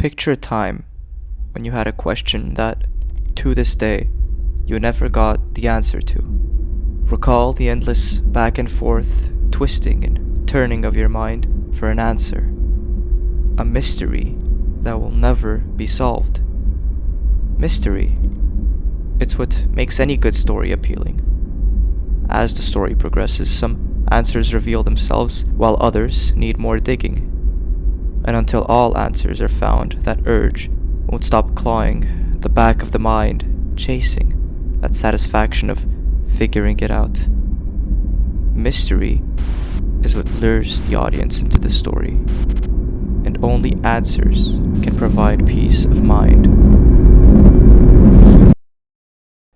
Picture a time when you had a question that, to this day, you never got the answer to. Recall the endless back and forth, twisting and turning of your mind for an answer. A mystery that will never be solved. Mystery. It's what makes any good story appealing. As the story progresses, some answers reveal themselves, while others need more digging. And until all answers are found, that urge won't stop clawing the back of the mind, chasing that satisfaction of figuring it out. Mystery is what lures the audience into the story, and only answers can provide peace of mind.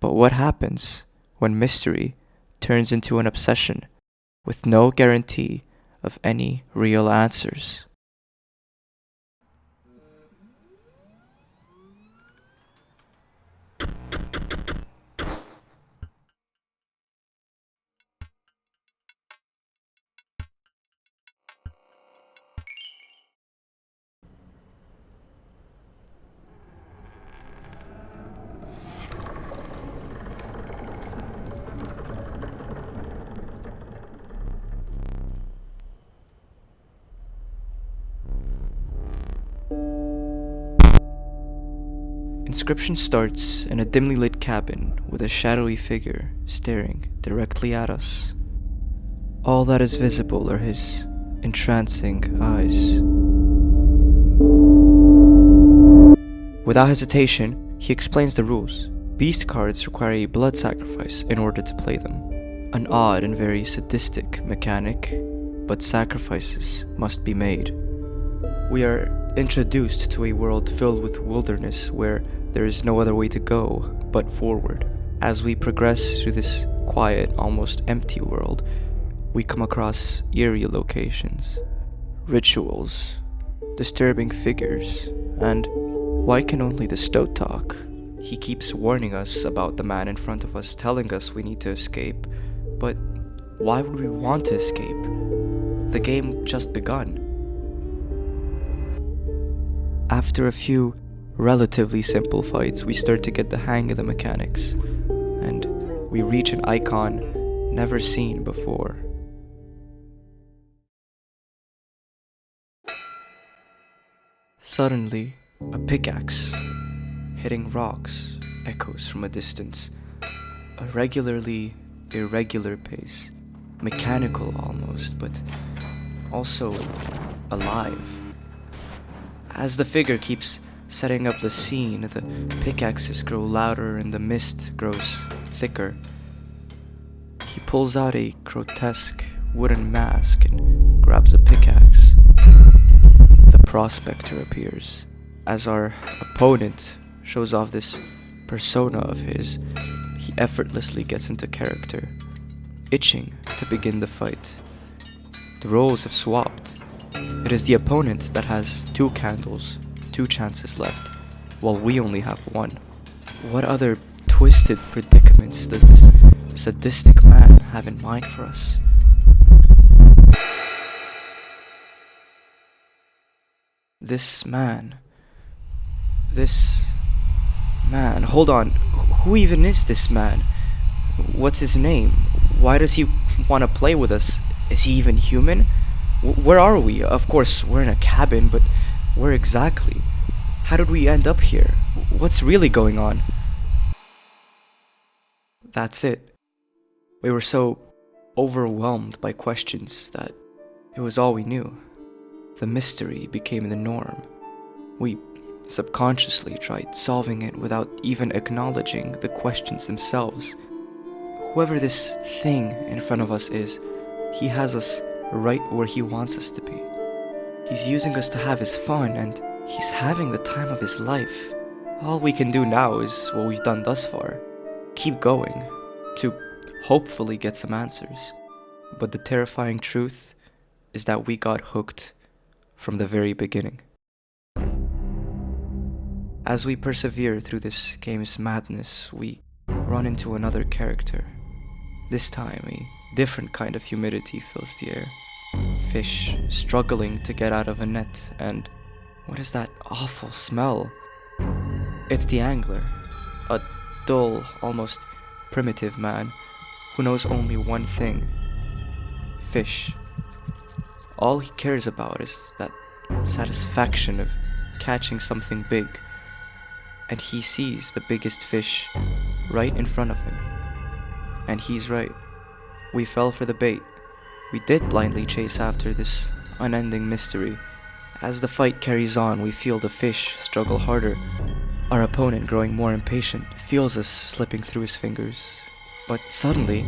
But what happens when mystery turns into an obsession with no guarantee of any real answers? Inscryption starts in a dimly lit cabin with a shadowy figure staring directly at us. All that is visible are his entrancing eyes. Without hesitation, he explains the rules. Beast cards require a blood sacrifice in order to play them. An odd and very sadistic mechanic, but sacrifices must be made. We are introduced to a world filled with wilderness where there is no other way to go but forward. As we progress through this quiet, almost empty world, we come across eerie locations, rituals, disturbing figures, and why can only the stoat talk? He keeps warning us about the man in front of us, telling us we need to escape, but why would we want to escape? The game just begun. After a few relatively simple fights, we start to get the hang of the mechanics, and we reach an icon never seen before. Suddenly, a pickaxe hitting rocks echoes from a distance, a regularly irregular pace, mechanical almost, but also alive. As the figure keeps setting up the scene, the pickaxes grow louder and the mist grows thicker. He pulls out a grotesque wooden mask and grabs a pickaxe. The Prospector appears. As our opponent shows off this persona of his, he effortlessly gets into character, itching to begin the fight. The roles have swapped. It is the opponent that has 2 candles, 2 chances left, while we only have 1. What other twisted predicaments does this sadistic man have in mind for us? This man, hold on, who even is this man? What's his name? Why does he want to play with us? Is he even human? Where are we? Of course, we're in a cabin, but where exactly? How did we end up here? What's really going on? That's it. We were so overwhelmed by questions that it was all we knew. The mystery became the norm. We subconsciously tried solving it without even acknowledging the questions themselves. Whoever this thing in front of us is, he has us right where he wants us to be. He's using us to have his fun, and he's having the time of his life. All we can do now is what we've done thus far. Keep going, to hopefully get some answers. But the terrifying truth is that we got hooked from the very beginning. As we persevere through this game's madness, we run into another character. This time, a different kind of humidity fills the air. Fish struggling to get out of a net, and What is that awful smell? It's the angler, a dull, almost primitive man who knows only one thing: fish. All he cares about is that satisfaction of catching something big, and he sees the biggest fish right in front of him. And he's right. We fell for the bait. We did blindly chase after this unending mystery. As the fight carries on, we feel the fish struggle harder. Our opponent, growing more impatient, feels us slipping through his fingers. But suddenly,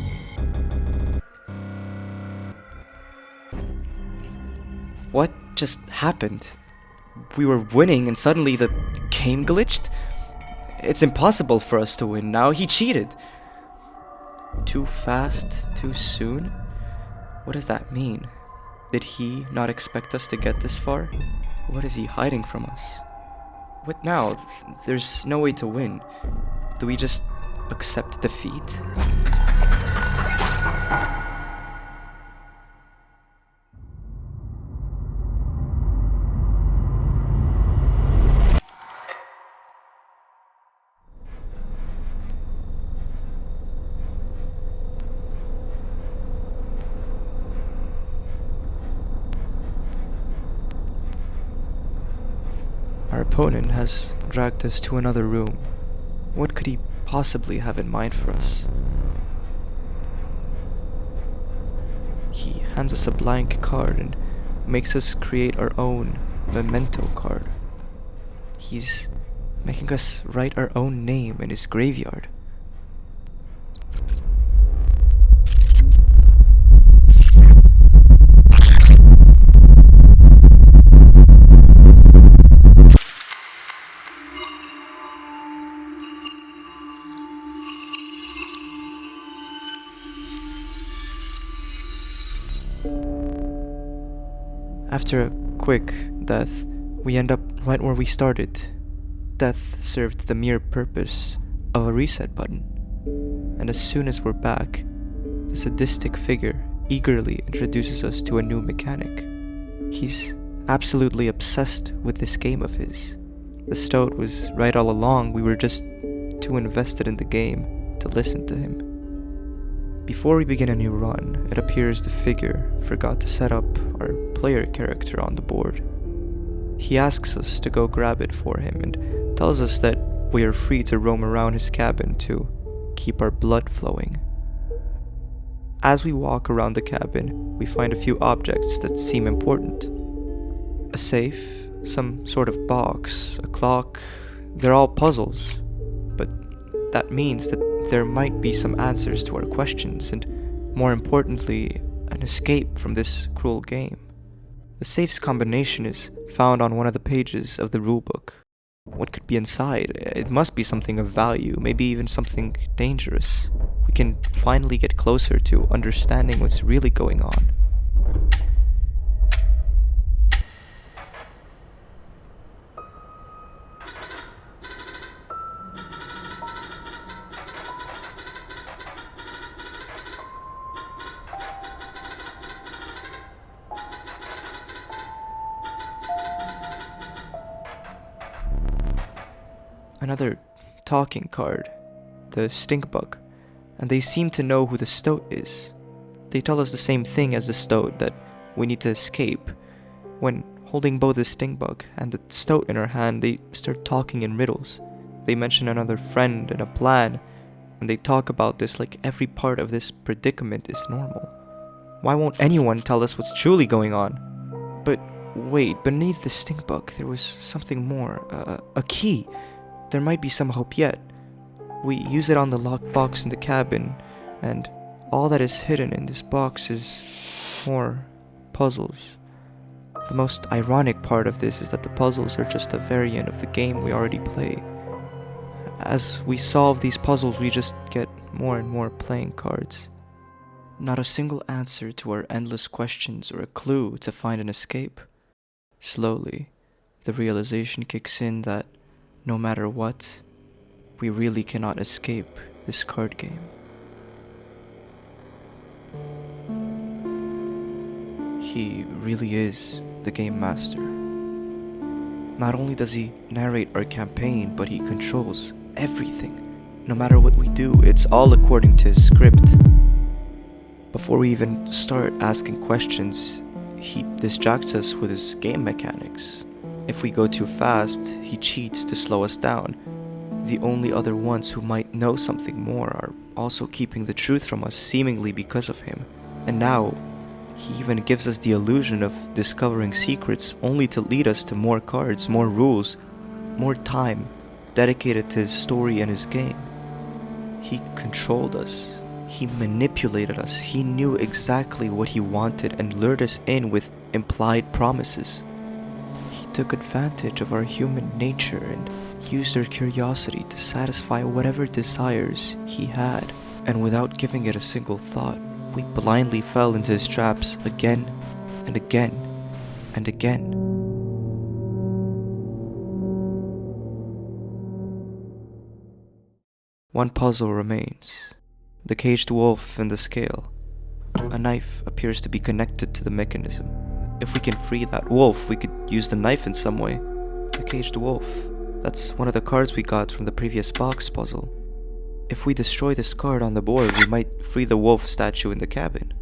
what just happened? We were winning and suddenly the game glitched? It's impossible for us to win now. He cheated. Too fast, too soon? What does that mean? Did he not expect us to get this far? What is he hiding from us? What now? There's no way to win. Do we just accept defeat? Our opponent has dragged us to another room. What could he possibly have in mind for us? He hands us a blank card and makes us create our own memento card. He's making us write our own name in his graveyard. After a quick death, we end up right where we started. Death served the mere purpose of a reset button. And as soon as we're back, the sadistic figure eagerly introduces us to a new mechanic. He's absolutely obsessed with this game of his. The stoat was right all along, we were just too invested in the game to listen to him. Before we begin a new run, it appears the figure forgot to set up our player character on the board. He asks us to go grab it for him and tells us that we are free to roam around his cabin to keep our blood flowing. As we walk around the cabin, we find a few objects that seem important. A safe, some sort of box, a clock. They're all puzzles. But that means that there might be some answers to our questions and, more importantly, an escape from this cruel game. The safe's combination is found on one of the pages of the rulebook. What could be inside? It must be something of value, maybe even something dangerous. We can finally get closer to understanding what's really going on. Another talking card, the Stinkbug, and they seem to know who the stoat is. They tell us the same thing as the stoat, that we need to escape. When holding both the Stinkbug and the stoat in our hand, they start talking in riddles. They mention another friend and a plan, and they talk about this like every part of this predicament is normal. Why won't anyone tell us what's truly going on? But wait, beneath the Stinkbug there was something more, a key. There might be some hope yet. We use it on the locked box in the cabin, and all that is hidden in this box is more puzzles. The most ironic part of this is that the puzzles are just a variant of the game we already play. As we solve these puzzles, we just get more and more playing cards. Not a single answer to our endless questions or a clue to find an escape. Slowly, the realization kicks in that no matter what, we really cannot escape this card game. He really is the game master. Not only does he narrate our campaign, but he controls everything. No matter what we do, it's all according to his script. Before we even start asking questions, he distracts us with his game mechanics. If we go too fast, he cheats to slow us down. The only other ones who might know something more are also keeping the truth from us seemingly because of him. And now, he even gives us the illusion of discovering secrets only to lead us to more cards, more rules, more time dedicated to his story and his game. He controlled us. He manipulated us. He knew exactly what he wanted and lured us in with implied promises. He took advantage of our human nature and used our curiosity to satisfy whatever desires he had. And without giving it a single thought, we blindly fell into his traps again and again and again. One puzzle remains. The caged wolf and the scale. A knife appears to be connected to the mechanism. If we can free that wolf, we could use the knife in some way. The caged wolf. That's one of the cards we got from the previous box puzzle. If we destroy this card on the board, we might free the wolf statue in the cabin.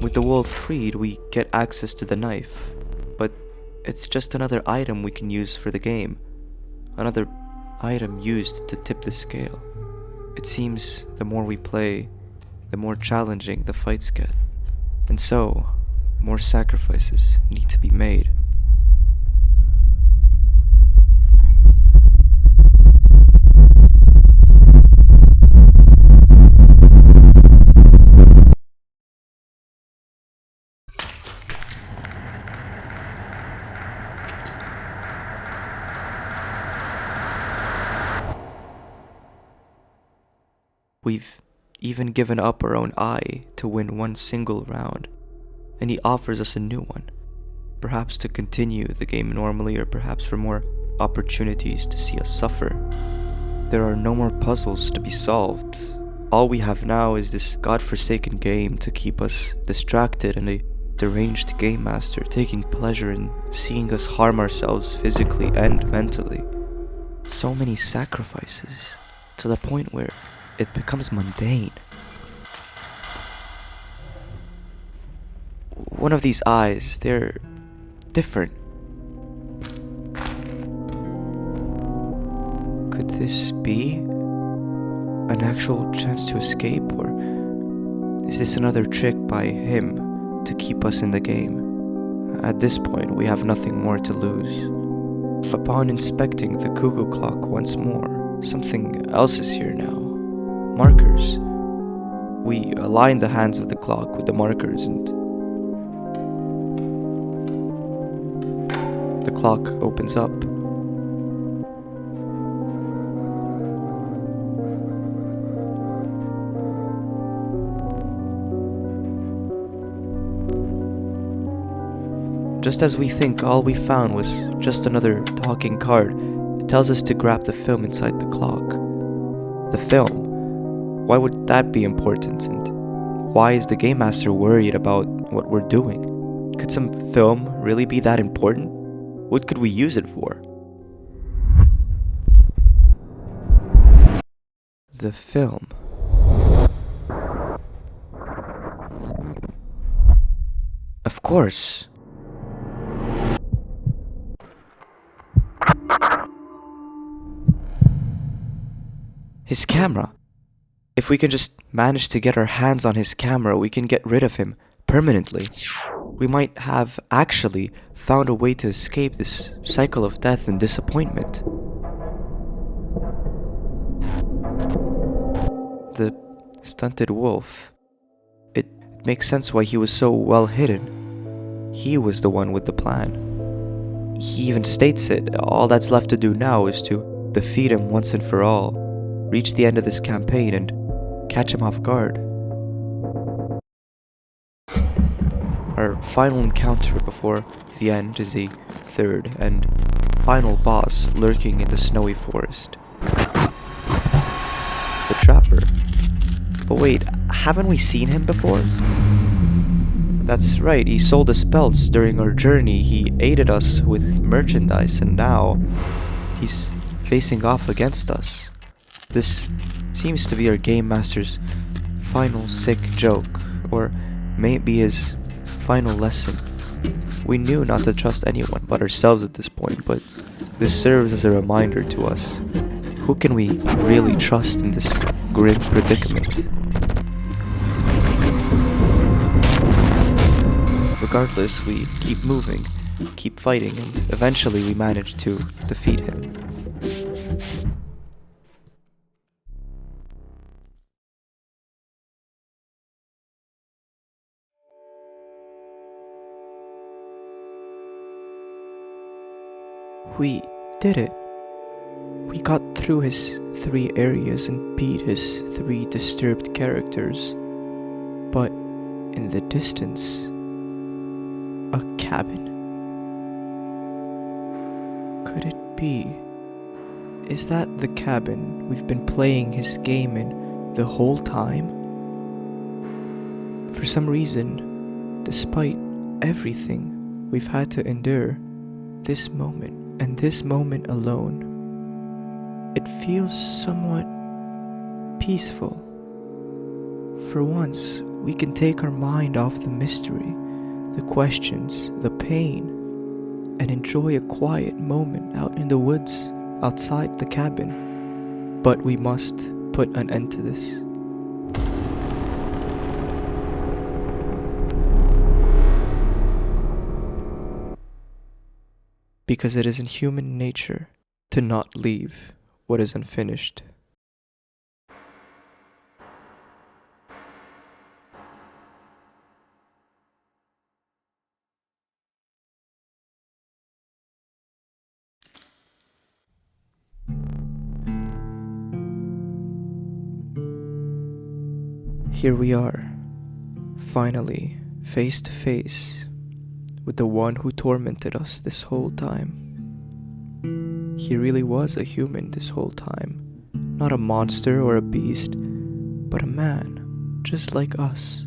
With the wolf freed, we get access to the knife, but it's just another item we can use for the game. Another item used to tip the scale. It seems the more we play, the more challenging the fights get. And so, more sacrifices need to be made. We've even given up our own eye to win one single round, and he offers us a new one, perhaps to continue the game normally, or perhaps for more opportunities to see us suffer. There are no more puzzles to be solved. All we have now is this godforsaken game to keep us distracted, and a deranged game master taking pleasure in seeing us harm ourselves physically and mentally. So many sacrifices, to the point where it becomes mundane. One of these eyes, they're different. Could this be an actual chance to escape, or is this another trick by him to keep us in the game? At this point, we have nothing more to lose. Upon inspecting the cuckoo clock once more, something else is here now. Markers. We align the hands of the clock with the markers, and the clock opens up. Just as we think all we found was just another talking card, it tells us to grab the film inside the clock. The film. Why would that be important, and why is the game master worried about what we're doing? Could some film really be that important? What could we use it for? The film. Of course. His camera. If we can just manage to get our hands on his camera, we can get rid of him permanently. We might have actually found a way to escape this cycle of death and disappointment. The stunted wolf. It makes sense why he was so well hidden. He was the one with the plan. He even states it. All that's left to do now is to defeat him once and for all, reach the end of this campaign, and catch him off guard. Our final encounter before the end is a third and final boss lurking in the snowy forest. The Trapper. But wait, haven't we seen him before? That's right, he sold us pelts during our journey, he aided us with merchandise, and now he's facing off against us. This seems to be our game master's final sick joke, or maybe his final lesson. We knew not to trust anyone but ourselves at this point, but this serves as a reminder to us. Who can we really trust in this grim predicament? Regardless, we keep moving, keep fighting, and eventually we manage to defeat him. We did it. We got through his 3 areas and beat his 3 disturbed characters. But in the distance, a cabin. Could it be? Is that the cabin we've been playing his game in the whole time? For some reason, despite everything we've had to endure, this moment and this moment alone, it feels somewhat peaceful. For once, we can take our mind off the mystery, the questions, the pain, and enjoy a quiet moment out in the woods, outside the cabin. But we must put an end to this. Because it is in human nature to not leave what is unfinished. Here we are, finally face to face with the one who tormented us this whole time. He really was a human this whole time, not a monster or a beast, but a man, just like us,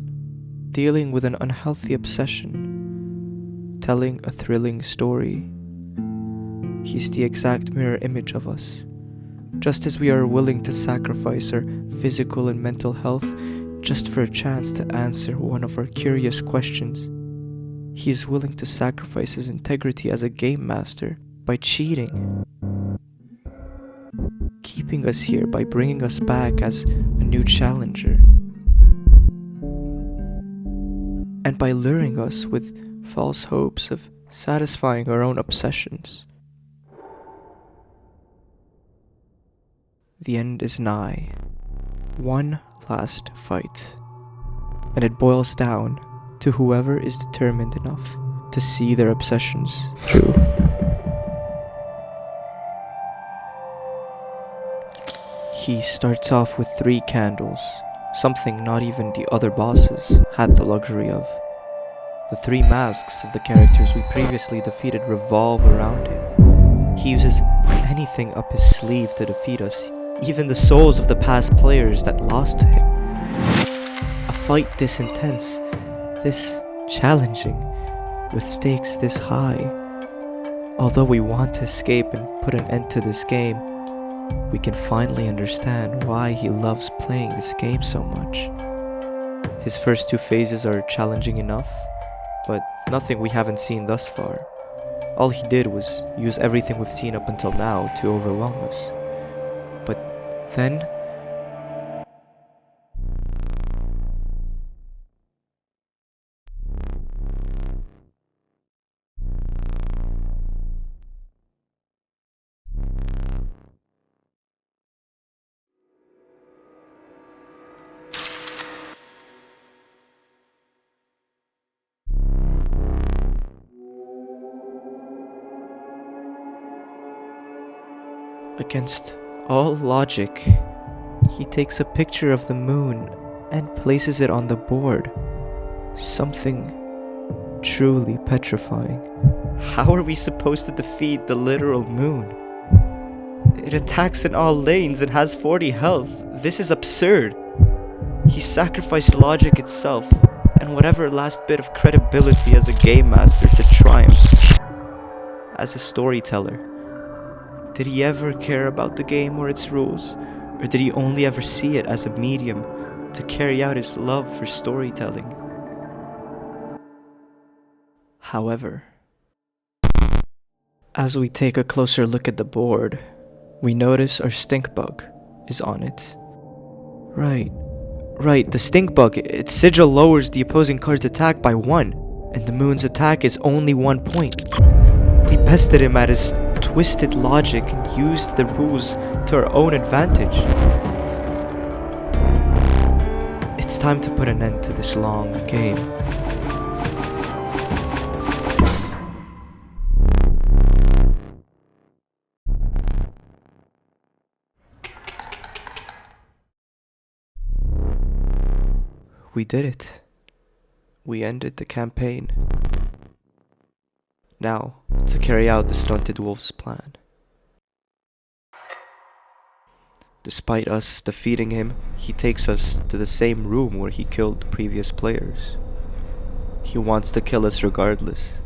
dealing with an unhealthy obsession, telling a thrilling story. He's the exact mirror image of us. Just as we are willing to sacrifice our physical and mental health just for a chance to answer one of our curious questions, he is willing to sacrifice his integrity as a game master by cheating, keeping us here by bringing us back as a new challenger, and by luring us with false hopes of satisfying our own obsessions. The end is nigh. One last fight. And it boils down to whoever is determined enough to see their obsessions through. He starts off with 3 candles, something not even the other bosses had the luxury of. The 3 masks of the characters we previously defeated revolve around him. He uses anything up his sleeve to defeat us, even the souls of the past players that lost to him. A fight this intense, this challenging, with stakes this high. Although we want to escape and put an end to this game, we can finally understand why he loves playing this game so much. His first 2 phases are challenging enough, but nothing we haven't seen thus far. All he did was use everything we've seen up until now to overwhelm us. But then, against all logic, he takes a picture of the moon and places it on the board. Something truly petrifying. How are we supposed to defeat the literal moon? It attacks in all lanes and has 40 health. This is absurd. He sacrificed logic itself and whatever last bit of credibility as a game master to triumph as a storyteller. Did he ever care about the game or its rules, or did he only ever see it as a medium to carry out his love for storytelling? However, as we take a closer look at the board, we notice our Stinkbug is on it. Right, the Stinkbug, its sigil lowers the opposing card's attack by 1, and the moon's attack is only 1 point. We bested him at his twisted logic and used the rules to our own advantage. It's time to put an end to this long game. We did it. We ended the campaign. Now, to carry out the Stunted Wolf's plan. Despite us defeating him, he takes us to the same room where he killed the previous players. He wants to kill us regardless.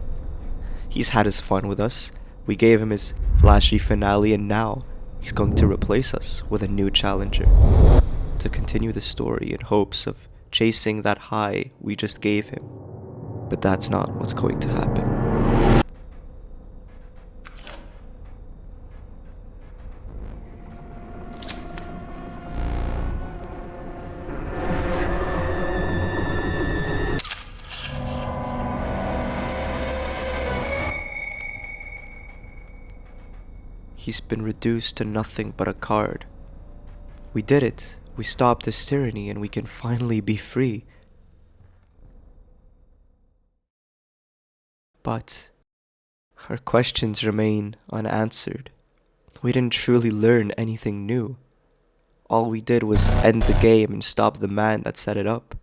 He's had his fun with us, we gave him his flashy finale, and now he's going to replace us with a new challenger. To continue the story in hopes of chasing that high we just gave him. But that's not what's going to happen. He's been reduced to nothing but a card. We did it. We stopped his tyranny and we can finally be free. But our questions remain unanswered. We didn't truly learn anything new. All we did was end the game and stop the man that set it up.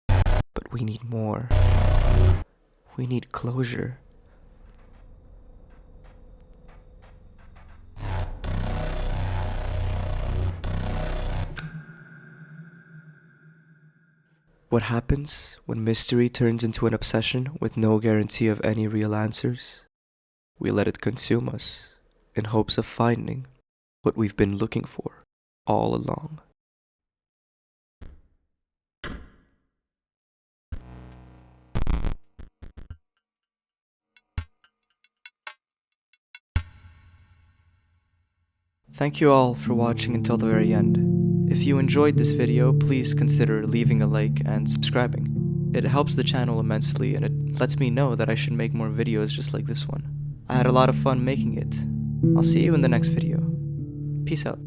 But we need more. We need closure. What happens when mystery turns into an obsession with no guarantee of any real answers? We let it consume us in hopes of finding what we've been looking for all along. Thank you all for watching until the very end. If you enjoyed this video, please consider leaving a like and subscribing. It helps the channel immensely and it lets me know that I should make more videos just like this one. I had a lot of fun making it. I'll see you in the next video. Peace out.